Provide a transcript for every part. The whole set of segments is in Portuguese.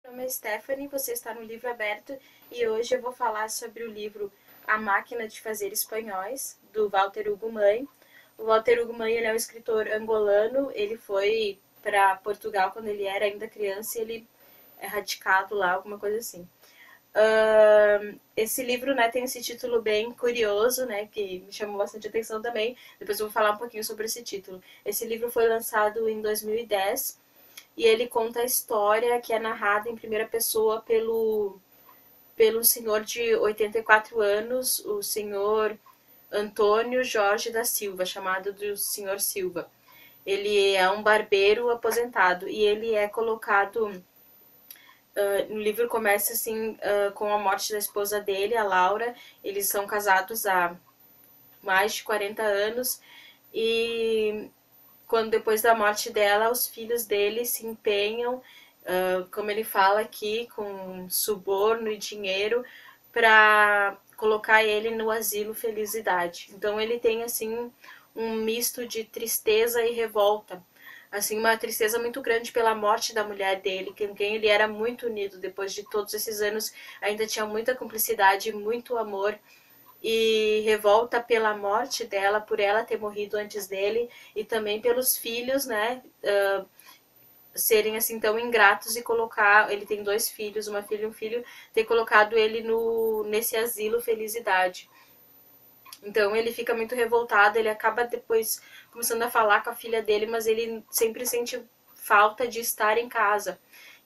Meu nome é Stephanie, você está no Livro Aberto e hoje eu vou falar sobre o livro A Máquina de Fazer Espanhóis, do Walter Ugumãe. O Walter Ugumãe ele é um escritor angolano, ele foi para Portugal quando ele era ainda criança e ele é radicado lá, alguma coisa assim. Esse livro, né, tem esse título bem curioso, né, que me chamou bastante atenção também. Depois eu vou falar um pouquinho sobre esse título. Esse livro foi lançado em 2010 e ele conta a história que é narrada em primeira pessoa pelo senhor de 84 anos, o senhor Antônio Jorge da Silva, chamado do senhor Silva. Ele é um barbeiro aposentado e ele é colocado. No livro começa assim com a morte da esposa dele, a Laura. Eles são casados há mais de 40 anos e quando depois da morte dela, os filhos dele se empenham, como ele fala aqui, com suborno e dinheiro para colocar ele no asilo Felicidade. Então ele tem assim um misto de tristeza e revolta, assim uma tristeza muito grande pela morte da mulher dele, com quem ele era muito unido depois de todos esses anos, ainda tinha muita cumplicidade, muito amor e revolta pela morte dela, por ela ter morrido antes dele e também pelos filhos, né, serem assim tão ingratos e colocar, ele tem dois filhos, uma filha e um filho, ter colocado ele no nesse asilo Felicidade. Então ele fica muito revoltado, ele acaba depois começando a falar com a filha dele, mas ele sempre sente falta de estar em casa.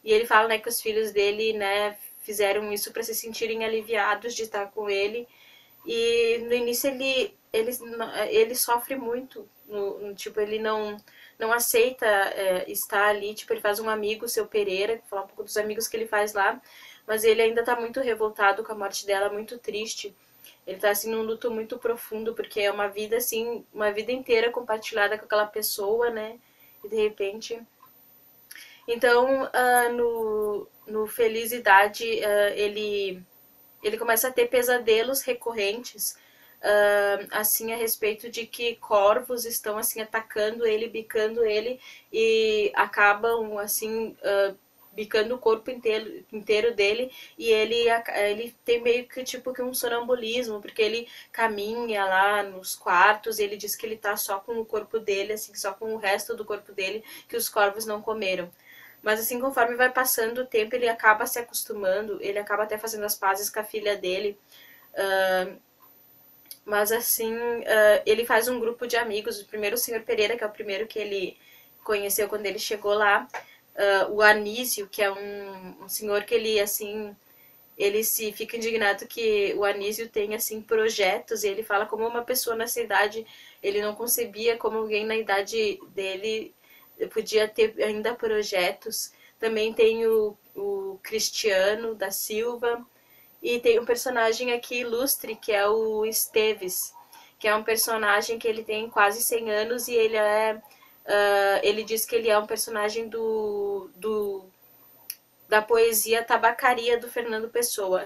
E ele fala, né, que os filhos dele, né, fizeram isso para se sentirem aliviados de estar com ele. E no início ele sofre muito, tipo, ele não aceita estar ali, tipo, ele faz um amigo, o seu Pereira, vou falar um pouco dos amigos que ele faz lá, mas ele ainda tá muito revoltado com a morte dela, muito triste. Ele tá assim num luto muito profundo, porque é uma vida assim, uma vida inteira compartilhada com aquela pessoa, né? E de repente. Então, no Felicidade, ele começa a ter pesadelos recorrentes, assim, a respeito de que corvos estão, assim, atacando ele, bicando ele, e acabam, assim, bicando o corpo inteiro dele, e ele tem meio que, tipo, que um sonambulismo, porque ele caminha lá nos quartos, e ele diz que ele tá só com o corpo dele, assim, só com o resto do corpo dele, que os corvos não comeram. Mas assim, conforme vai passando o tempo, ele acaba se acostumando, ele acaba até fazendo as pazes com a filha dele. Mas assim, ele faz um grupo de amigos. O primeiro, o senhor Pereira, que é o primeiro que ele conheceu quando ele chegou lá. O Anísio, que é um senhor que ele, assim, ele se fica indignado que o Anísio tem, assim, projetos. E ele fala como uma pessoa nessa idade, ele não concebia como alguém na idade dele podia ter ainda projetos. Também tem o Cristiano da Silva. E tem um personagem aqui ilustre, que é o Esteves, que é um personagem que ele tem quase 100 anos e ele é... ele diz que ele é um personagem da poesia Tabacaria, do Fernando Pessoa.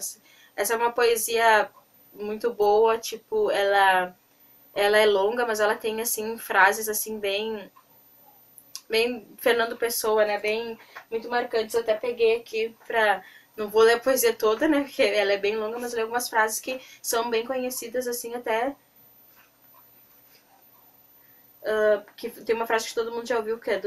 Essa é uma poesia muito boa, tipo, ela é longa, mas ela tem, assim, frases, assim, bem Fernando Pessoa, né? Bem, muito marcantes. Eu até peguei aqui pra... Não vou ler a poesia toda, né? Porque ela é bem longa, mas eu li algumas frases que são bem conhecidas, assim, até... que tem uma frase que todo mundo já ouviu, que é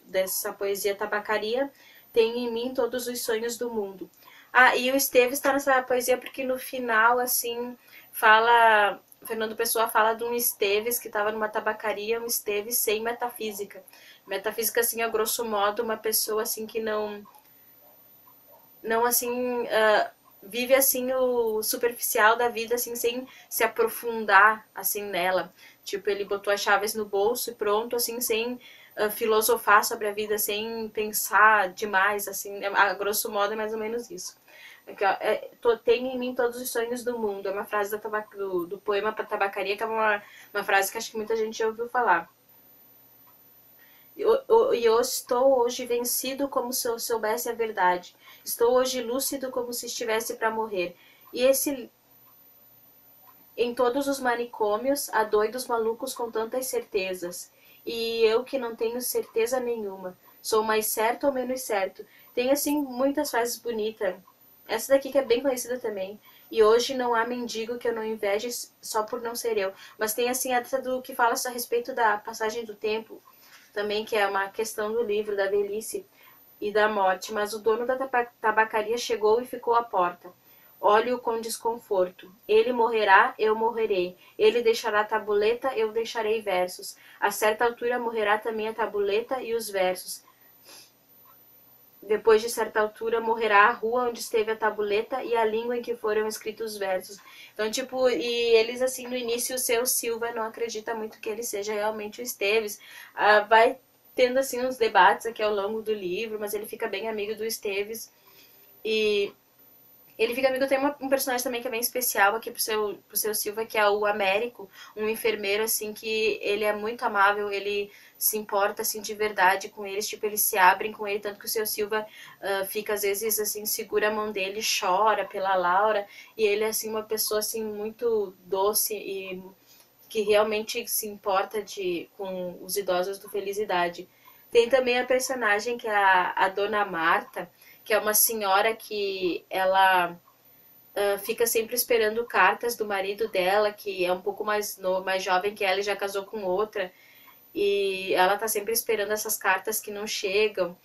dessa poesia Tabacaria. Tem em mim todos os sonhos do mundo. Ah, e o Esteves está nessa poesia porque no final, assim, fala... Fernando Pessoa fala de um Esteves que estava numa tabacaria, um Esteves sem metafísica. Metafísica, assim, a grosso modo, uma pessoa, assim, que não assim, vive, assim, o superficial da vida, assim, sem se aprofundar, assim, nela. Tipo, ele botou as chaves no bolso e pronto, assim, sem filosofar sobre a vida, sem pensar demais, assim, a grosso modo é mais ou menos isso. Aqui, ó, tem em mim todos os sonhos do mundo. É uma frase do poema para tabacaria, que é uma frase que acho que muita gente já ouviu falar. Eu estou hoje vencido como se eu soubesse a verdade. Estou hoje lúcido como se estivesse para morrer. E esse em todos os manicômios há doidos malucos com tantas certezas. E eu que não tenho certeza nenhuma. Sou mais certo ou menos certo. Tem, assim, muitas frases bonitas. Essa daqui que é bem conhecida também. E hoje não há mendigo que eu não inveje só por não ser eu. Mas tem, assim, essa do que fala a respeito da passagem do tempo, também, que é uma questão do livro, da velhice e da morte. Mas o dono da tabacaria chegou e ficou à porta. Olhe-o com desconforto. Ele morrerá, eu morrerei. Ele deixará tabuleta, eu deixarei versos. A certa altura morrerá também a tabuleta e os versos. Depois de certa altura morrerá a rua onde esteve a tabuleta e a língua em que foram escritos os versos. Então, tipo, e eles, assim, no início, o seu Silva não acredita muito que ele seja realmente o Esteves. Vai tendo, assim, uns debates aqui ao longo do livro, mas ele fica bem amigo do Esteves. E ele fica amigo, tem um personagem também que é bem especial aqui pro seu Silva, que é o Américo, um enfermeiro, assim, que ele é muito amável, ele se importa, assim, de verdade com eles, tipo, eles se abrem com ele, tanto que o seu Silva fica, às vezes, assim, segura a mão dele, chora pela Laura, e ele é, assim, uma pessoa, assim, muito doce e que realmente se importa com os idosos do Felicidade. Tem também a personagem que é a Dona Marta, que é uma senhora que ela fica sempre esperando cartas do marido dela, que é um pouco mais jovem que ela e já casou com outra. E ela tá sempre esperando essas cartas que não chegam.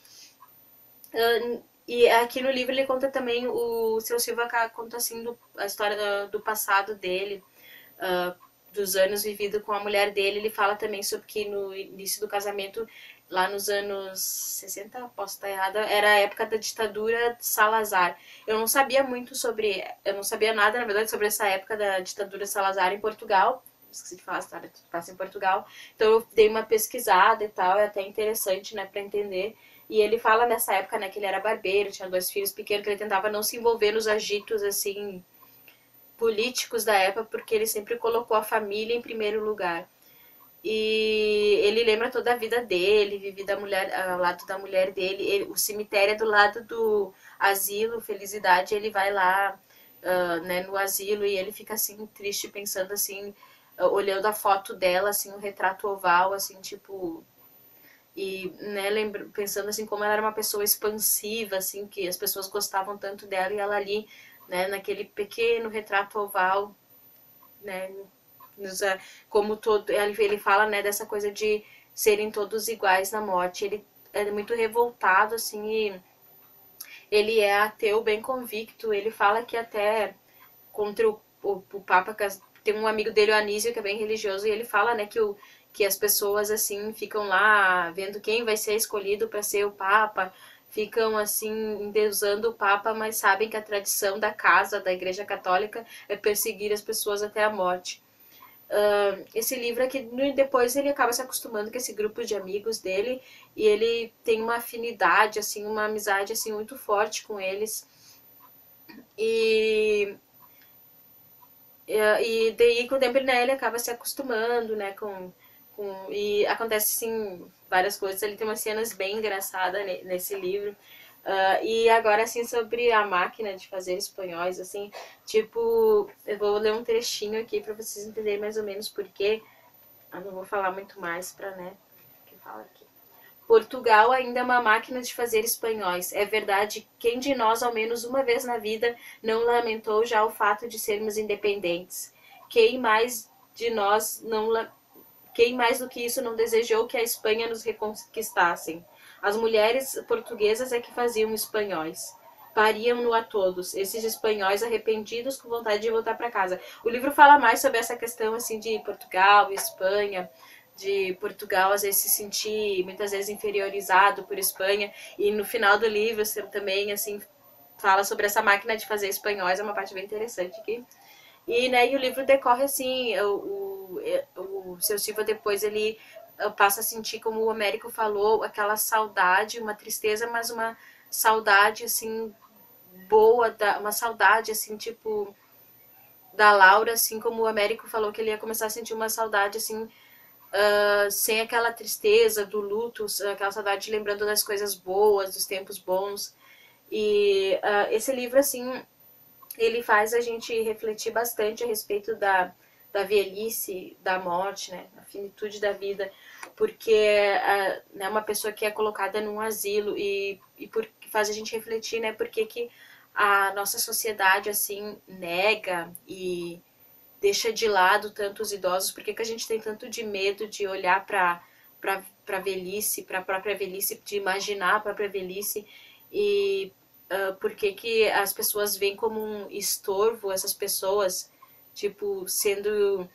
E aqui no livro ele conta também, o seu Silva conta assim a história do passado dele, dos anos vividos com a mulher dele. Ele fala também sobre que no início do casamento, lá nos anos 60, posso estar errada, era a época da ditadura de Salazar. Eu não sabia eu não sabia nada, na verdade, sobre essa época da ditadura de Salazar em Portugal. Esqueci de falar, a história passa em Portugal. Então eu dei uma pesquisada e tal, é até interessante, né, para entender. E ele fala nessa época, né, que ele era barbeiro, tinha 2 filhos pequenos, que ele tentava não se envolver nos agitos, assim, políticos da época, porque ele sempre colocou a família em primeiro lugar. E ele lembra toda a vida dele, vive ao lado da mulher dele. O cemitério é do lado do asilo, Felicidade, ele vai lá, né, no asilo, e ele fica assim triste, pensando assim, olhando a foto dela, assim, um retrato oval, assim, tipo, e, né, pensando assim como ela era uma pessoa expansiva, assim, que as pessoas gostavam tanto dela, e ela ali, né, naquele pequeno retrato oval, né, como todo, ele fala, né, dessa coisa de serem todos iguais na morte. Ele é muito revoltado, assim, e ele é ateu bem convicto. Ele fala que até contra o Papa, tem um amigo dele, o Anísio, que é bem religioso, e ele fala, né, que as pessoas, assim, ficam lá vendo quem vai ser escolhido para ser o Papa, ficam, assim, endeusando o Papa, mas sabem que a tradição da casa, da Igreja Católica, é perseguir as pessoas até a morte. Esse livro aqui, depois ele acaba se acostumando com esse grupo de amigos dele, e ele tem uma afinidade, assim, uma amizade, assim, muito forte com eles. E daí com o tempo, né, ele acaba se acostumando, né, e acontece, assim, várias coisas. Ele tem umas cenas bem engraçadas nesse livro. E agora, assim, sobre a máquina de fazer espanhóis, assim, tipo, eu vou ler um trechinho aqui para vocês entenderem mais ou menos por quê. Eu não vou falar muito mais pra, né, que fala aqui. Portugal ainda é uma máquina de fazer espanhóis. É verdade, quem de nós, ao menos uma vez na vida, não lamentou já o fato de sermos independentes? Quem mais de nós não quem mais do que isso não desejou que a Espanha nos reconquistassem? As mulheres portuguesas é que faziam espanhóis. Pariam-no a todos, esses espanhóis arrependidos com vontade de voltar para casa. O livro fala mais sobre essa questão assim de Portugal, Espanha, de Portugal às vezes se sentir muitas vezes inferiorizado por Espanha, e no final do livro também assim fala sobre essa máquina de fazer espanhóis, é uma parte bem interessante aqui. E, né, e o livro decorre assim, o seu Silva depois ele passa a sentir, como o Américo falou, aquela saudade, uma tristeza, mas uma saudade assim boa, uma saudade assim, tipo, da Laura, assim como o Américo falou que ele ia começar a sentir uma saudade assim, sem aquela tristeza do luto, aquela saudade lembrando das coisas boas, dos tempos bons. E esse livro, assim, ele faz a gente refletir bastante a respeito da da velhice, da morte, né, a finitude da vida, porque né, uma pessoa que é colocada num asilo e faz a gente refletir, né, por que a nossa sociedade, assim, nega e deixa de lado tantos idosos, por que a gente tem tanto de medo de olhar para a velhice, para a própria velhice, de imaginar a própria velhice, e por que as pessoas veem como um estorvo essas pessoas, tipo, sendo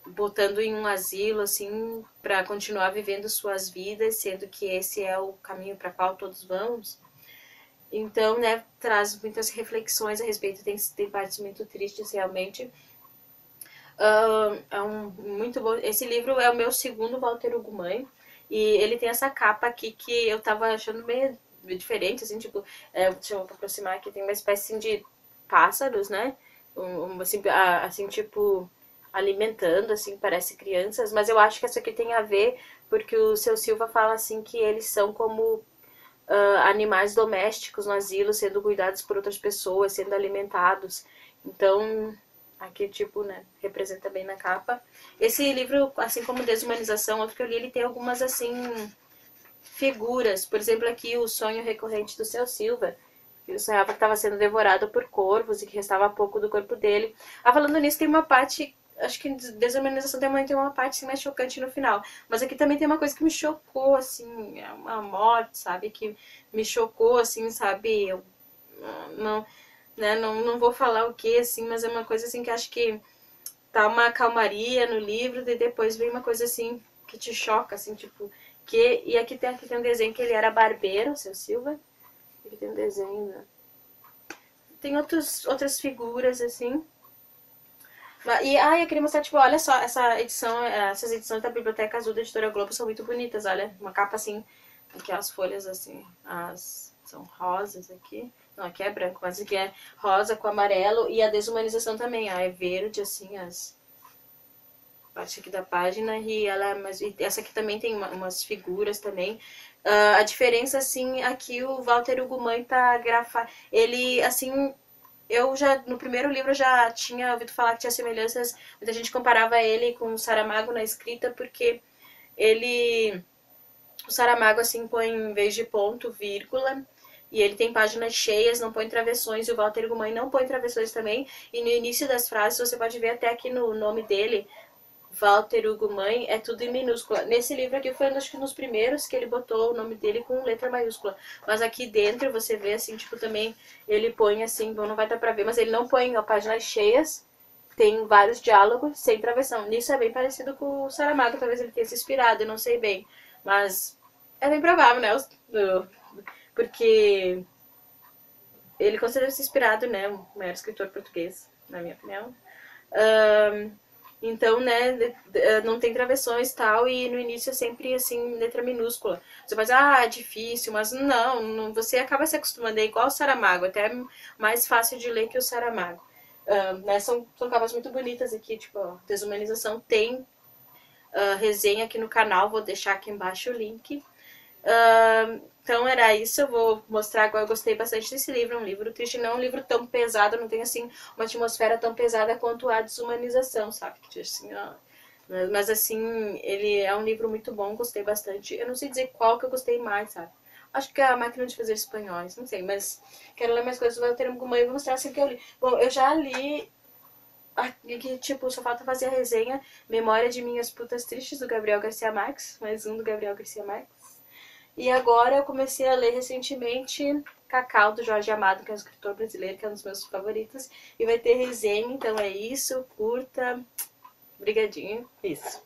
botando em um asilo, assim, para continuar vivendo suas vidas, sendo que esse é o caminho para qual todos vamos. Então, né, traz muitas reflexões a respeito, tem partes muito tristes, realmente. É muito bom. Esse livro é o meu segundo Walter Ugumãe, e ele tem essa capa aqui que eu tava achando meio diferente, assim, tipo, deixa eu aproximar aqui, tem uma espécie assim, de pássaros, né? Assim, tipo, alimentando, assim, parece crianças, mas eu acho que essa aqui tem a ver porque o seu Silva fala assim que eles são como animais domésticos no asilo, sendo cuidados por outras pessoas, sendo alimentados. Então, aqui, tipo, né, representa bem na capa. Esse livro, assim como Desumanização, outro que eu li, ele tem algumas, assim, figuras. Por exemplo, aqui, O Sonho Recorrente do Seu Silva. Ele sonhava que estava sendo devorado por corvos e que restava pouco do corpo dele. Falando nisso, tem uma parte, acho que Desumanização também tem uma parte assim, mais chocante no final. Mas aqui também tem uma coisa que me chocou, assim, é uma morte, sabe? Que me chocou, assim, sabe? Eu não, né, não vou falar o que, assim, mas é uma coisa assim que acho que tá uma calmaria no livro e depois vem uma coisa assim que te choca, assim, tipo... E aqui tem um desenho que ele era barbeiro, seu Silva. Aqui tem um desenho, né? Tem outras figuras, assim. E eu queria mostrar, tipo, olha só, essas edições da Biblioteca Azul da Editora Globo são muito bonitas, olha. Uma capa assim, aqui as folhas assim, são rosas aqui. Não, aqui é branco, mas aqui é rosa com amarelo. E a Desumanização também, é verde, assim, as parte aqui da página. E essa aqui também tem umas figuras também. A diferença, assim, aqui o Walter Ugumãe tá grafado. Ele, assim, no primeiro livro, eu já tinha ouvido falar que tinha semelhanças, muita gente comparava ele com o Saramago na escrita, porque o Saramago, assim, põe em vez de ponto, vírgula, e ele tem páginas cheias, não põe travessões, e o Walter Ugumãe não põe travessões também, e no início das frases, você pode ver até aqui no nome dele, Walter Ugumãe, é tudo em minúscula. Nesse livro aqui foi acho que nos primeiros que ele botou o nome dele com letra maiúscula. Mas aqui dentro você vê assim, tipo, também ele põe assim, bom, não vai dar pra ver, mas ele não põe páginas cheias, tem vários diálogos sem travessão. Nisso é bem parecido com o Saramago, talvez ele tenha se inspirado, eu não sei bem. Mas é bem provável, né? Porque ele considera se inspirado, né? O maior escritor português, na minha opinião. Então, né, não tem travessões e tal, e no início é sempre, assim, letra minúscula. Você pode dizer, é difícil, mas não, você acaba se acostumando, é igual o Saramago, até mais fácil de ler que o Saramago. Né, são capas muito bonitas aqui, tipo, ó, Desumanização tem resenha aqui no canal, vou deixar aqui embaixo o link. Então era isso, eu vou mostrar agora, eu gostei bastante desse livro, é um livro triste, não é um livro tão pesado, não tem assim uma atmosfera tão pesada quanto a Desumanização, sabe? Que assim, ó, mas assim, ele é um livro muito bom, gostei bastante. Eu não sei dizer qual que eu gostei mais, sabe? Acho que é A Máquina de Fazer Espanhóis, não sei, mas quero ler mais coisas do Walter Ugumãe e vou mostrar assim que eu li. Bom, eu já li que, tipo, só falta fazer a resenha Memória de Minhas Putas Tristes, do Gabriel Garcia Marques, mais um do Gabriel Garcia Marques. E agora eu comecei a ler recentemente Cacau, do Jorge Amado, que é um escritor brasileiro, que é um dos meus favoritos. E vai ter resenha, então é isso, curta. Brigadinho, isso.